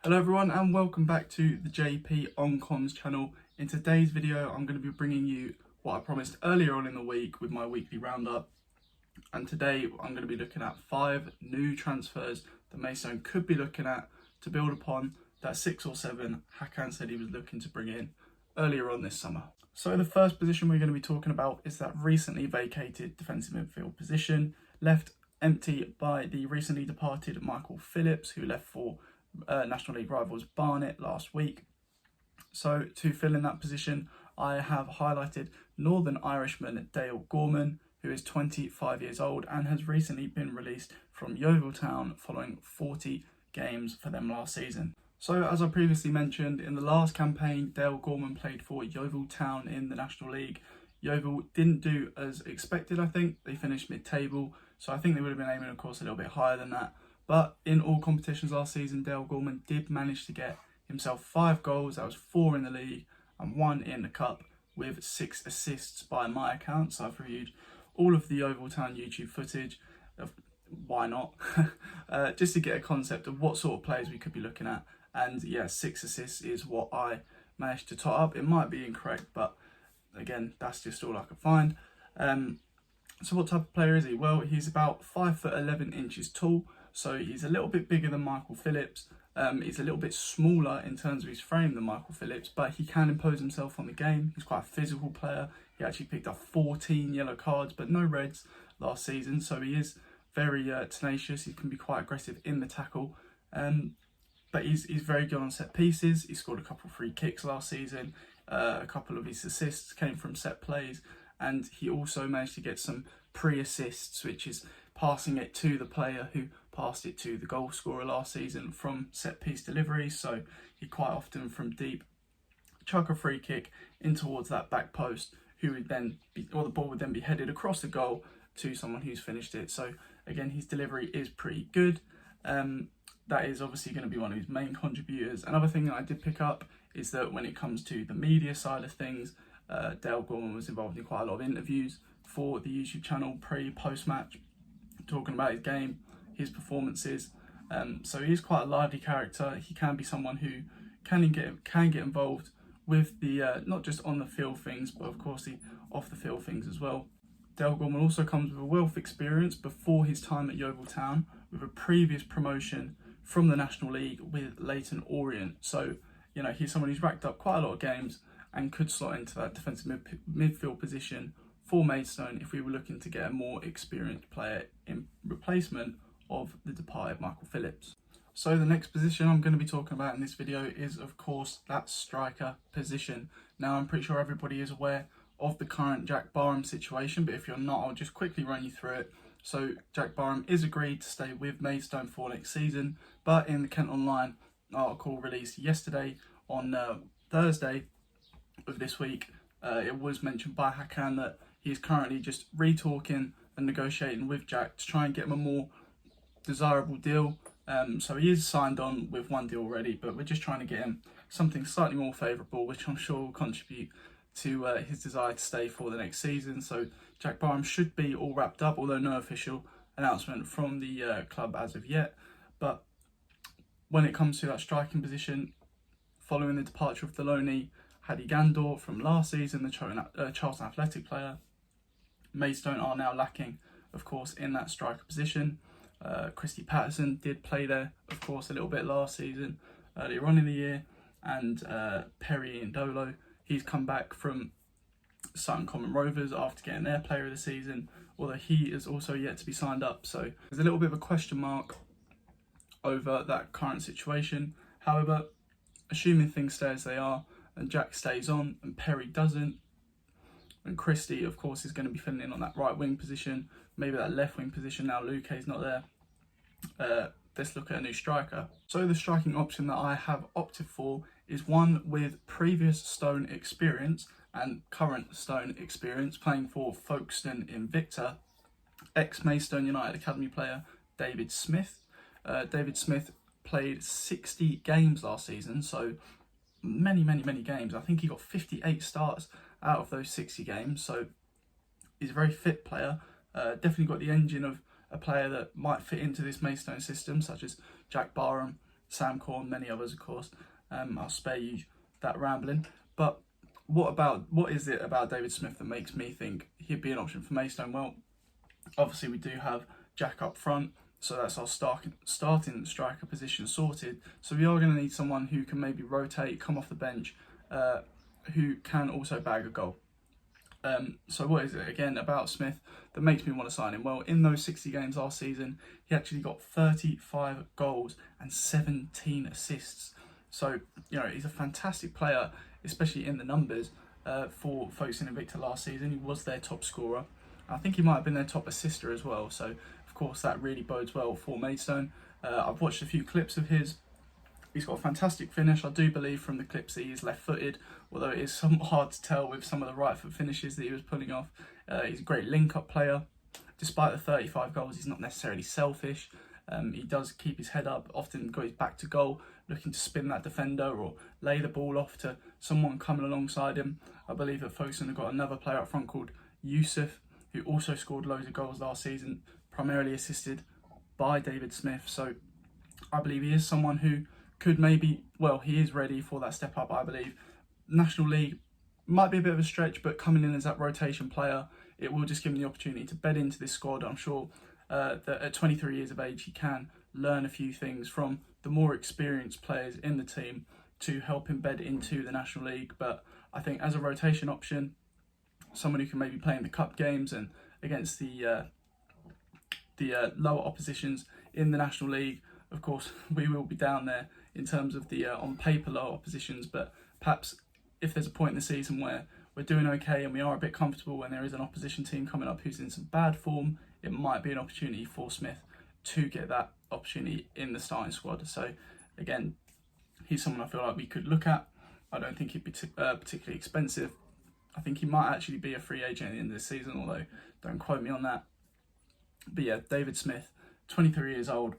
Hello everyone and welcome back to the JP on Comms channel. In today's video I'm going to be bringing you what I promised earlier on in the week with my weekly roundup, and today I'm going to be looking at 5 new transfers that Maidstone could be looking at to build upon that 6 or 7 Hakan said he was looking to bring in earlier on this summer. So the first position we're going to be talking about is that recently vacated defensive midfield position, left empty by the recently departed Michael Phillips, who left for National League rivals Barnet last week. So to fill in that position, I have highlighted Northern Irishman Dale Gorman, who is 25 years old and has recently been released from Yeovil Town following 40 games for them last season. So as I previously mentioned, in the last campaign, Dale Gorman played for Yeovil Town in the National League. Yeovil didn't do as expected, I think. They finished mid-table, so I think they would have been aiming, of course, a little bit higher than that. But in all competitions last season, Dale Gorman did manage to get himself 5 goals. That was 4 in the league and 1 in the cup, with 6 assists by my account. So I've reviewed all of the Yeovil Town YouTube footage. Why not? Just to get a concept of what sort of players we could be looking at. And yeah, 6 assists is what I managed to tot up. It might be incorrect, but again, that's just all I could find. So what type of player is he? Well, he's about 5 foot 11 inches tall. So he's a little bit bigger than Michael Phillips. He's a little bit smaller in terms of his frame than Michael Phillips, but he can impose himself on the game. He's quite a physical player. He actually picked up 14 yellow cards, but no reds last season. So he is very tenacious. He can be quite aggressive in the tackle. But he's very good on set pieces. He scored a couple of free kicks last season. A couple of his assists came from set plays. And he also managed to get some pre-assists, which is passing it to the player who passed it to the goal scorer last season from set piece delivery. So he quite often from deep chuck a free kick in towards that back post, who would then be, or the ball would then be headed across the goal to someone who's finished it. So again, his delivery is pretty good. That is obviously going to be one of his main contributors. Another thing that I did pick up is that when it comes to the media side of things, Dale Gorman was involved in quite a lot of interviews for the YouTube channel post match, talking about his game, his performances. So he is quite a lively character. He can be someone who can get involved with the not just on the field things, but of course the off the field things as well. Dale Gorman also comes with a wealth of experience before his time at Yeovil Town, with a previous promotion from the National League with Leyton Orient. So you know, he's someone who's racked up quite a lot of games and could slot into that defensive midfield position for Maidstone if we were looking to get a more experienced player in replacement of the departed Michael Phillips. So the next position I'm going to be talking about in this video is, of course, that striker position. Now, I'm pretty sure everybody is aware of the current Jack Barham situation, but if you're not, I'll just quickly run you through it. So Jack Barham is agreed to stay with Maidstone for next season, but in the Kent Online article released yesterday on Thursday of this week, it was mentioned by Hakan that he's currently just re-talking and negotiating with Jack to try and get him a more desirable deal. So he is signed on with one deal already, but we're just trying to get him something slightly more favourable, which I'm sure will contribute to his desire to stay for the next season. So Jack Barham should be all wrapped up, although no official announcement from the club as of yet. But when it comes to that striking position, following the departure of the loanee Hadi Gandor from last season, the Charlton Athletic player, Maidstone are now lacking, of course, in that striker position. Christy Patterson did play there, of course, a little bit last season, earlier on in the year, and Perry Indolo, he's come back from Sutton Common Rovers after getting their player of the season, although he is also yet to be signed up. So there's a little bit of a question mark over that current situation. However, assuming things stay as they are, and Jack stays on and Perry doesn't, and Christie, of course, is going to be filling in on that right wing position, maybe that left wing position now Luke's not there. Let's look at a new striker. So the striking option that I have opted for is one with previous Stone experience and current Stone experience, playing for Folkestone Invicta, ex-Maidstone United Academy player David Smith. David Smith played 60 games last season, so many games. I think he got 58 starts out of those 60 games, so he's a very fit player. Definitely got the engine of a player that might fit into this Maidstone system, such as Jack Barham, Sam Corr and many others, of course. I'll spare you that rambling. But what is it about David Smith that makes me think he'd be an option for Maidstone? Well, obviously we do have Jack up front, so that's our starting striker position sorted. So we are going to need someone who can maybe rotate, come off the bench, who can also bag a goal. So what is it again about Smith that makes me want to sign him? Well, in those 60 games last season, he actually got 35 goals and 17 assists. So, he's a fantastic player, especially in the numbers. For Folkestone Invicta last season, he was their top scorer. I think he might have been their top assister as well. So, of course, that really bodes well for Maidstone. I've watched a few clips of his. He's got a fantastic finish. I do believe from the clips that he's left-footed, although it is somewhat hard to tell with some of the right-foot finishes that he was pulling off. He's a great link-up player. Despite the 35 goals, he's not necessarily selfish. He does keep his head up, often goes back to goal, looking to spin that defender or lay the ball off to someone coming alongside him. I believe that Folkestone have got another player up front called Yusuf, who also scored loads of goals last season, primarily assisted by David Smith. So I believe he is someone who could maybe, he is ready for that step up, I believe. National League might be a bit of a stretch, but coming in as that rotation player, it will just give him the opportunity to bed into this squad. I'm sure that at 23 years of age, he can learn a few things from the more experienced players in the team to help him bed into the National League. But I think as a rotation option, someone who can maybe play in the cup games and against the lower oppositions in the National League. Of course, we will be down there in terms of the on paper lower oppositions, but perhaps if there's a point in the season where we're doing okay and we are a bit comfortable and there is an opposition team coming up who's in some bad form, it might be an opportunity for Smith to get that opportunity in the starting squad. So again, he's someone I feel like we could look at. I don't think he'd be particularly expensive. I think he might actually be a free agent at the end of the season, although don't quote me on that. But yeah, David Smith, 23 years old,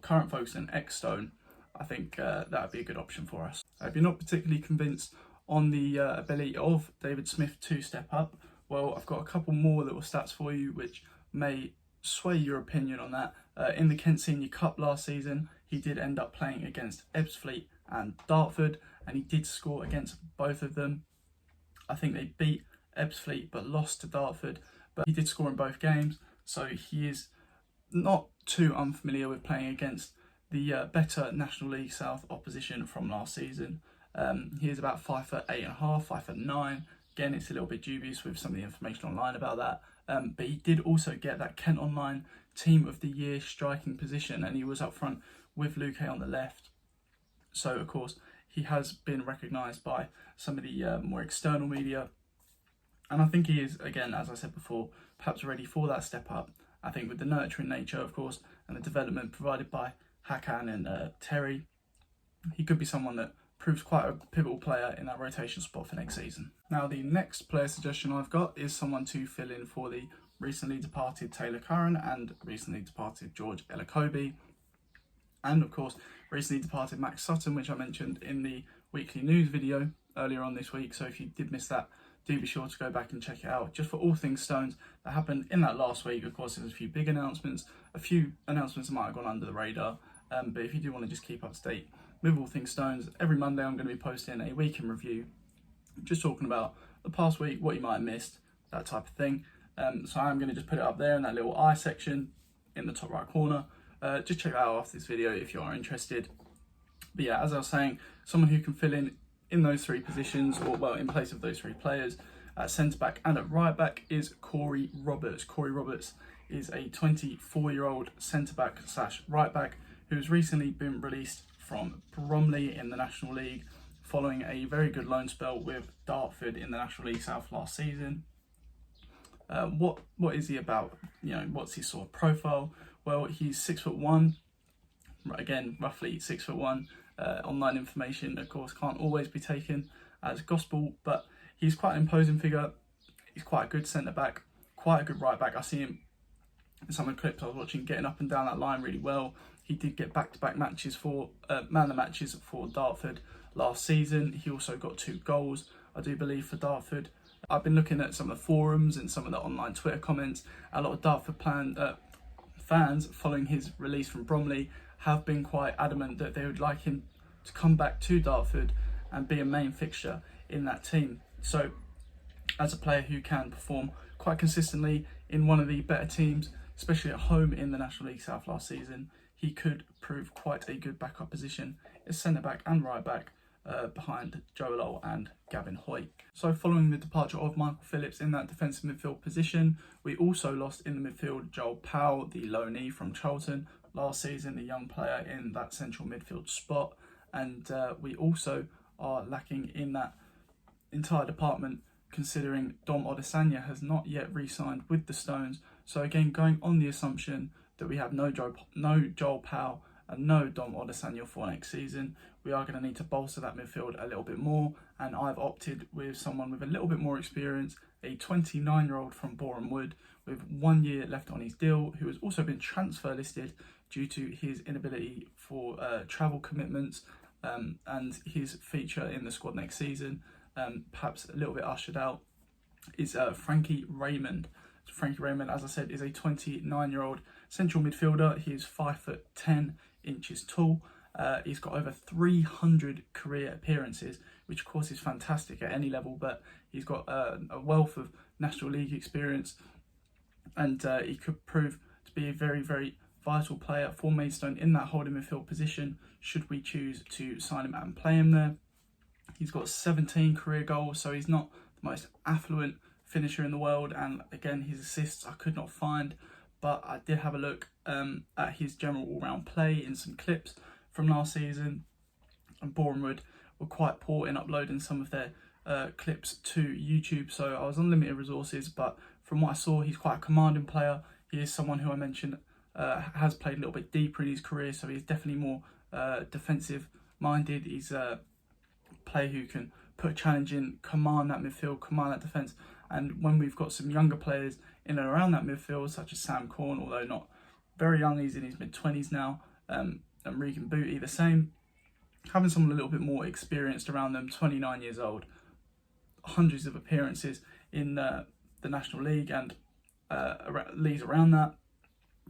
current Folkestone, ex-Stone. I think that would be a good option for us. If you're not particularly convinced on the ability of David Smith to step up, well, I've got a couple more little stats for you which may sway your opinion on that. In the Kent Senior Cup last season, he did end up playing against Ebbsfleet and Dartford, and he did score against both of them. I think they beat Ebbsfleet but lost to Dartford, but he did score in both games, so he is not too unfamiliar with playing against the better National League South opposition from last season. He is about 5'8.5", 5'9". Again, it's a little bit dubious with some of the information online about that. But he did also get that Kent Online Team of the Year striking position, and he was up front with Luque on the left. So, of course, he has been recognised by some of the more external media. And I think he is, again, as I said before, perhaps ready for that step up. I think with the nurturing nature, of course, and the development provided by Hakan and Terry, he could be someone that proves quite a pivotal player in that rotation spot for next season. Now, the next player suggestion I've got is someone to fill in for the recently departed Taylor Curran and recently departed George Elakobi. And, of course, recently departed Max Sutton, which I mentioned in the weekly news video earlier on this week. So if you did miss that, do be sure to go back and check it out. Just for all things Stones that happened in that last week. Of course, there's a few big announcements, a few announcements that might have gone under the radar. But if you do want to just keep up to date with all things Stones, every Monday I'm going to be posting a week in review, just talking about the past week, what you might have missed, that type of thing. So I'm going to just put it up there in that little I section in the top right corner. Just check that out after this video if you are interested. But yeah, as I was saying, someone who can fill in those three positions, or well, in place of those three players, at centre-back and at right-back is Corey Roberts. Corey Roberts is a 24-year-old centre-back / right-back who's recently been released from Bromley in the National League following a very good loan spell with Dartford in the National League South last season. What is he about? What's his sort of profile? Well, he's 6'1", again, roughly 6'1". Online information, of course, can't always be taken as gospel, but he's quite an imposing figure. He's quite a good centre-back, quite a good right-back. I see him in some of the clips I was watching getting up and down that line really well. He did get back-to-back matches for man of the matches for Dartford last season. He also got 2 goals, I do believe, for Dartford. I've been looking at some of the forums and some of the online Twitter comments. A lot of Dartford fans following his release from Bromley have been quite adamant that they would like him to come back to Dartford and be a main fixture in that team. So as a player who can perform quite consistently in one of the better teams, especially at home in the National League South last season, he could prove quite a good backup position as centre back and right back behind Joe Lowell and Gavin Hoyt. So following the departure of Michael Phillips in that defensive midfield position, we also lost in the midfield Joel Powell, the loanee from Charlton last season, the young player in that central midfield spot, and we also are lacking in that entire department, considering Dom Odesanya has not yet re-signed with the Stones. So again, going on the assumption that we have no Joel Powell and no Dom Odesanya for next season, we are going to need to bolster that midfield a little bit more, and I've opted with someone with a little bit more experience, a 29-year-old from Boreham Wood with 1 year left on his deal, who has also been transfer listed due to his inability for travel commitments and his feature in the squad next season, perhaps a little bit ushered out, is Frankie Raynor. Frankie Raynor, as I said, is a 29-year-old central midfielder. He is 5'10" tall. He's got over 300 career appearances, which of course is fantastic at any level, but he's got a wealth of National League experience, and he could prove to be a very, very vital player for Maidstone in that holding midfield position, should we choose to sign him and play him there. He's got 17 career goals, so he's not the most affluent finisher in the world, and again, his assists I could not find, but I did have a look at his general all-round play in some clips from last season, and Boreham Wood were quite poor in uploading some of their clips to YouTube, so I was on limited resources, but from what I saw, he's quite a commanding player. He is someone who I mentioned has played a little bit deeper in his career, so he's definitely more defensive minded. He's a player who can put a challenge in, command that midfield, command that defence, and when we've got some younger players in and around that midfield, such as Sam Corn, although not very young, he's in his mid-20s now, and Regan Booty the same, having someone a little bit more experienced around them, 29 years old, hundreds of appearances in the National League and leagues around that,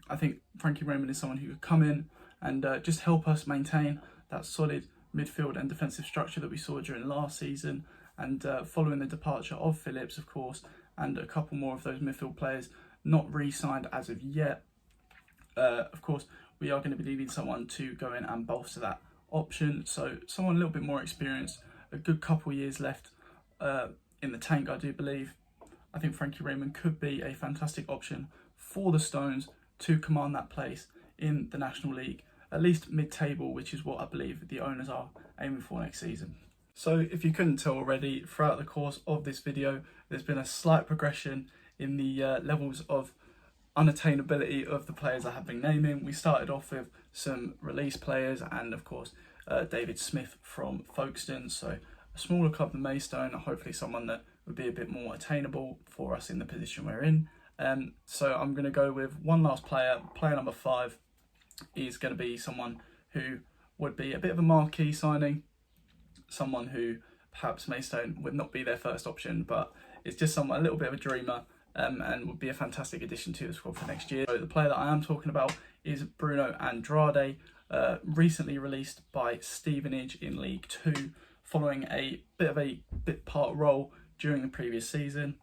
I think Frankie Raynor is someone who could come in and just help us maintain that solid midfield and defensive structure that we saw during last season. And following the departure of Phillips, of course, and a couple more of those midfield players not re-signed as of yet, of course, we are going to be needing someone to go in and bolster that option. So someone a little bit more experienced, a good couple of years left in the tank, I do believe. I think Frankie Raynor could be a fantastic option for the Stones to command that place in the National League, at least mid-table, which is what I believe the owners are aiming for next season. So if you couldn't tell already, throughout the course of this video, there's been a slight progression in the levels of unattainability of the players I have been naming. We started off with some release players and of course David Smith from Folkestone, so a smaller club than Maidstone, hopefully someone that would be a bit more attainable for us in the position we're in. So I'm going to go with one last player. Player number 5 is going to be someone who would be a bit of a marquee signing, someone who perhaps Maidstone would not be their first option, but it's just someone a little bit of a dreamer and would be a fantastic addition to the squad for next year. So the player that I am talking about is Bruno Andrade, recently released by Stevenage in League 2, following a bit part role during the previous season.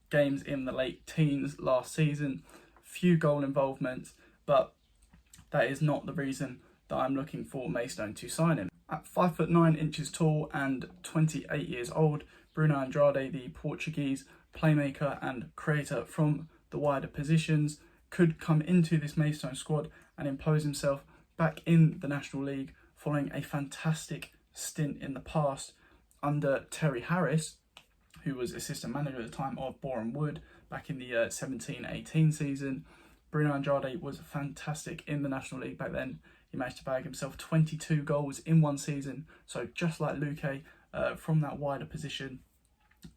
Games in the late teens last season, few goal involvements, but that is not the reason that I'm looking for Maidstone to sign him. At 5'9" tall and 28 years old, Bruno Andrade, the Portuguese playmaker and creator from the wider positions, could come into this Maidstone squad and impose himself back in the National League following a fantastic stint in the past under Terry Harris, who was assistant manager at the time of Boreham Wood back in the 17-18 season. Bruno Andrade was fantastic in the National League back then. He managed to bag himself 22 goals in one season, so just like Luque from that wider position.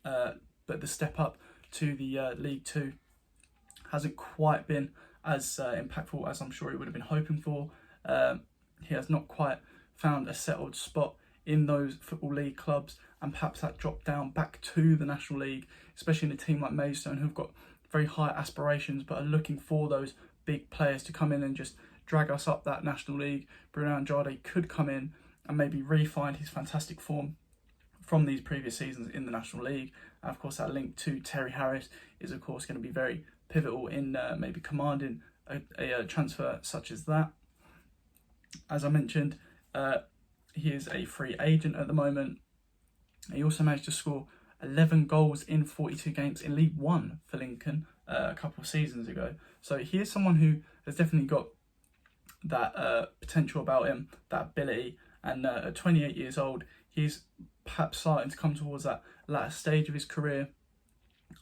But the step up to the League 2 hasn't quite been as impactful as I'm sure he would have been hoping for. He has not quite found a settled spot in those Football League clubs, and perhaps that drop down back to the National League, especially in a team like Maidstone, who've got very high aspirations but are looking for those big players to come in and just drag us up that National League. Bruno Andrade could come in and maybe re-find his fantastic form from these previous seasons in the National League. And of course, that link to Terry Harris is of course going to be very pivotal in maybe commanding a transfer such as that. As I mentioned, he is a free agent at the moment. He also managed to score 11 goals in 42 games in League One for Lincoln a couple of seasons ago. So he is someone who has definitely got that potential about him, that ability. And at 28 years old, he's perhaps starting to come towards that latter stage of his career.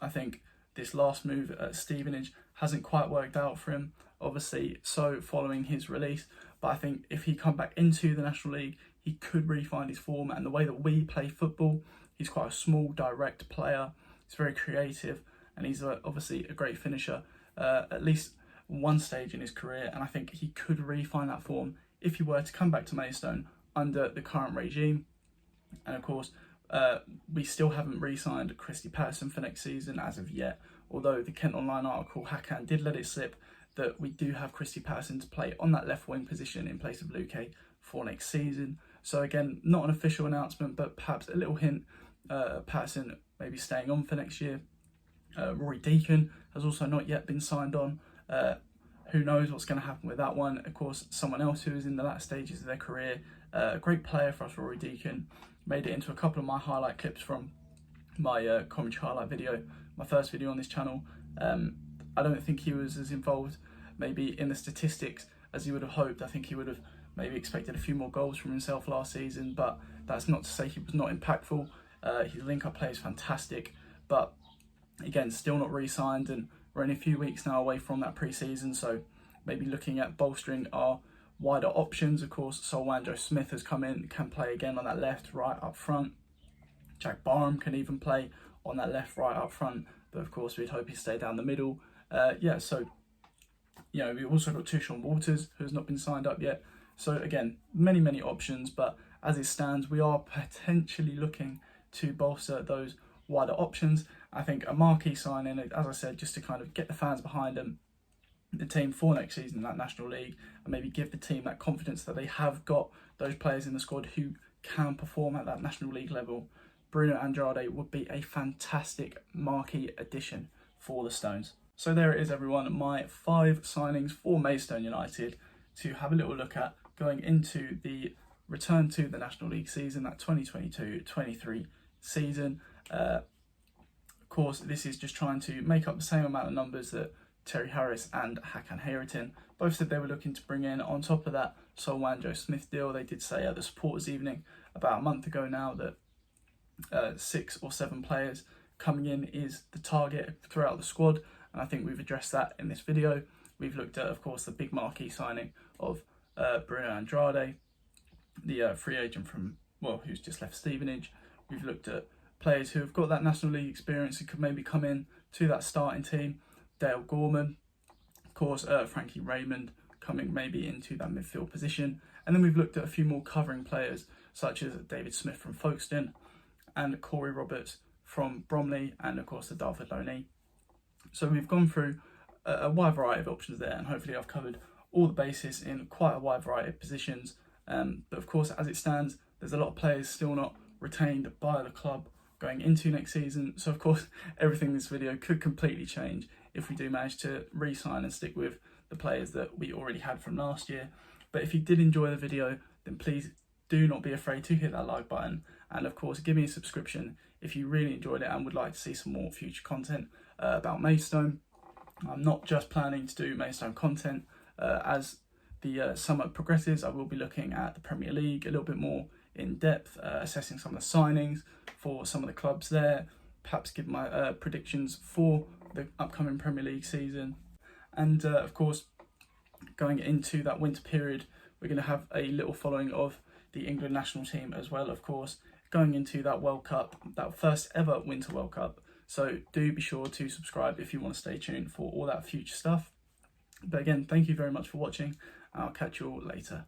I think this last move at Stevenage hasn't quite worked out for him, obviously, so following his release. But I think if he come back into the National League, he could re-find his form. And the way that we play football, he's quite a small, direct player. He's very creative, and he's obviously a great finisher, at least one stage in his career. And I think he could re-find that form if he were to come back to Maidstone under the current regime. And of course, we still haven't re-signed Christy Patterson for next season as of yet, although the Kent Online article, Hakan, did let it slip that we do have Christy Patterson to play on that left wing position in place of Luque for next season. So again, not an official announcement, but perhaps a little hint, Patterson maybe staying on for next year. Rory Deacon has also not yet been signed on. Who knows what's going to happen with that one. Of course, someone else who is in the latter stages of their career, a great player for us, Rory Deacon, made it into a couple of my highlight clips from my commentary highlight video, my first video on this channel. I don't think he was as involved maybe in the statistics as he would have hoped. I think he would have maybe expected a few more goals from himself last season, but that's not to say he was not impactful. His link-up play is fantastic, but again, still not re-signed, and we're only a few weeks now away from that pre-season, so maybe looking at bolstering our wider options. Of course, Solwandjo Smith has come in, can play again on that left, right, up front. Jack Barham can even play on that left, right, up front, but of course we'd hope he stay down the middle. So we've also got Tushawn Walters, who's not been signed up yet. So again, many options, but as it stands, we are potentially looking to bolster those wider options. I think a marquee signing, as I said, just to kind of get the fans behind the team for next season in that National League, and maybe give the team that confidence that they have got those players in the squad who can perform at that National League level. Bruno Andrade would be a fantastic marquee addition for the Stones. So there it is, everyone, my 5 signings for Maidstone United to have a little look at going into the return to the National League season, that 2022-23 season. Of course, this is just trying to make up the same amount of numbers that Terry Harris and Hakan Hayretin both said they were looking to bring in. On top of that Solwandjo Smith deal, they did say at the supporters evening about a month ago now that 6 or 7 players coming in is the target throughout the squad, and I think we've addressed that in this video. We've looked at, of course, the big marquee signing of Bruno Andrade, the free agent from, who's just left Stevenage. We've looked at players who have got that National League experience and could maybe come in to that starting team. Dale Gorman, of course, Frankie Raynor coming maybe into that midfield position. And then we've looked at a few more covering players, such as David Smith from Folkestone and Corey Roberts from Bromley, and of course the Dartford loanee. So we've gone through a wide variety of options there, and hopefully I've covered all the bases in quite a wide variety of positions. But of course, as it stands, there's a lot of players still not retained by the club going into next season. So of course, everything in this video could completely change if we do manage to re-sign and stick with the players that we already had from last year. But if you did enjoy the video, then please do not be afraid to hit that like button, and of course give me a subscription if you really enjoyed it and would like to see some more future content about Maidstone. I'm not just planning to do Maidstone content. As the summer progresses, I will be looking at the Premier League a little bit more in depth, assessing some of the signings for some of the clubs there, perhaps give my predictions for the upcoming Premier League season. And of course, going into that winter period, we're going to have a little following of the England national team as well, of course, going into that World Cup, that first ever Winter World Cup. So do be sure to subscribe if you want to stay tuned for all that future stuff. But again, thank you very much for watching. I'll catch you all later.